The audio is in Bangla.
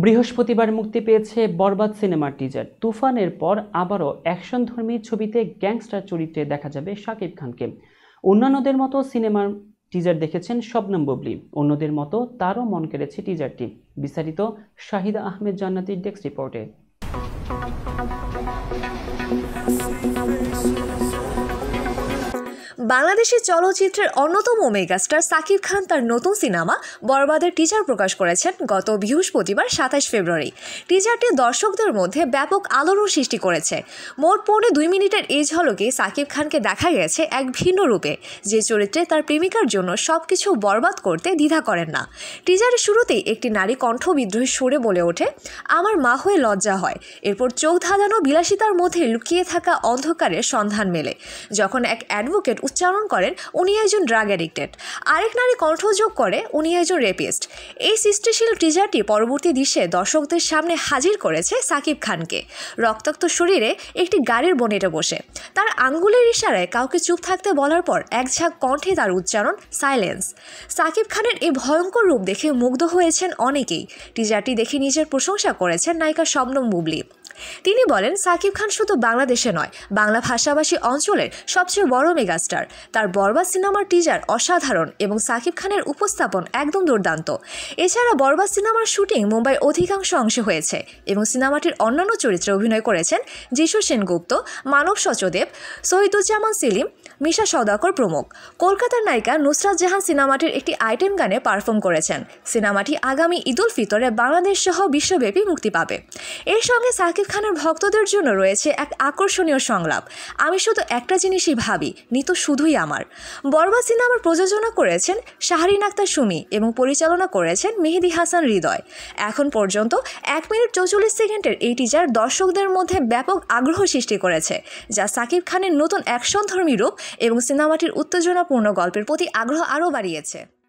বৃহস্পতিবার মুক্তি পেয়েছে বরবাদ সিনেমার টিজার। তুফানের পর আবারও অ্যাকশনধর্মী ছবিতে গ্যাংস্টার চরিত্রে দেখা যাবে শাকিব খানকে। অন্যান্যদের মতো সিনেমার টিজার দেখেছেন শবনম বুবলী, অন্যদের মতো তারও মন কেড়েছে টিজারটি। বিস্তারিত শাহিদা আহমেদ জান্নাতীর ডেস্ক রিপোর্টে। বাংলাদেশি চলচ্চিত্রের অন্যতম মেগাস্টার সাকিব খান তার নতুন সিনেমা বরবাদের টিজার প্রকাশ করেছেন গত বৃহস্পতিবার ২৭ ফেব্রুয়ারি। টিজারটি দর্শকদের মধ্যে ব্যাপক আলোড়ন সৃষ্টি করেছে। মোট ২ মিনিটের এই ঝলকে সাকিব খানকে দেখা গেছে এক ভিন্ন রূপে, যে চরিত্রে তার প্রেমিকার জন্য সবকিছু বরবাদ করতে দ্বিধা করেন না। টিজারের শুরুতেই একটি নারী কণ্ঠ বিদ্রোহী সুরে বলে ওঠে, "আমার মা হয়ে লজ্জা হয়"। এরপর চোখ ধাঁধানো বিলাসিতার মধ্যে লুকিয়ে থাকা অন্ধকারের সন্ধান মেলে, যখন এক অ্যাডভোকেট উচ্চারণ করেন উনি একজন ড্রাগ অ্যাডিক্টেড। আরেক নারী কণ্ঠযোগ করে উনি একজন রেপিস্ট। এই সৃষ্টিশীল টিজারটি পরবর্তী দৃশ্যে দর্শকদের সামনে হাজির করেছে সাকিব খানকে রক্তাক্ত শরীরে একটি গাড়ির বনেটে বসে। তার আঙ্গুলের ইশারায় কাউকে চুপ থাকতে বলার পর এক ঝাঁক কণ্ঠে তার উচ্চারণ সাইলেন্স। সাকিব খানের এই ভয়ঙ্কর রূপ দেখে মুগ্ধ হয়েছেন অনেকেই। টিজারটি দেখে নিজের প্রশংসা করেছেন নায়িকা শবনম বুবলী। তিনি বলেন, সাকিব খান শুধু বাংলাদেশে নয়, বাংলা ভাষাভাষী অঞ্চলের সবচেয়ে বড় মেগাস্টার। তার বরবাদ সিনেমার টিজার অসাধারণ এবং সাকিব খানের উপস্থাপন একদম দুর্দান্ত। এছাড়া বরবাদ সিনেমার শুটিং মুম্বাইয়ের অধিকাংশ অংশে হয়েছে এবং সিনেমাটির অন্যান্য চরিত্রে অভিনয় করেছেন যিশু সেনগুপ্ত, মানব সচদেব, শহীদুজ্জামান সেলিম, মিশা সওদাগর প্রমুখ। কলকাতার নায়িকা নুসরাত জাহান সিনেমাটির একটি আইটেম গানে পারফর্ম করেছেন। সিনেমাটি আগামী ঈদ উল ফিতরে বাংলাদেশ সহ বিশ্বব্যাপী মুক্তি পাবে। এর সঙ্গে সাকিব খানের ভক্তদের জন্য রয়েছে এক আকর্ষণীয় সংলাপ, "আমি শুধু একটা জিনিসই ভাবি, নিতু শুধুই আমার"। বরবাদ সিনেমার প্রযোজনা করেছেন শাহরিন আক্তার সুমি এবং পরিচালনা করেছেন মেহেদী হাসান হৃদয়। এখন পর্যন্ত ১ মিনিট ৪৪ সেকেন্ডের এই টিজার দর্শকদের মধ্যে ব্যাপক আগ্রহ সৃষ্টি করেছে, যা সাকিব খানের নতুন অ্যাকশনধর্মী রূপ এবং সিনেমাটির উত্তেজনাপূর্ণ গল্পের প্রতি আগ্রহ আরও বাড়িয়েছে।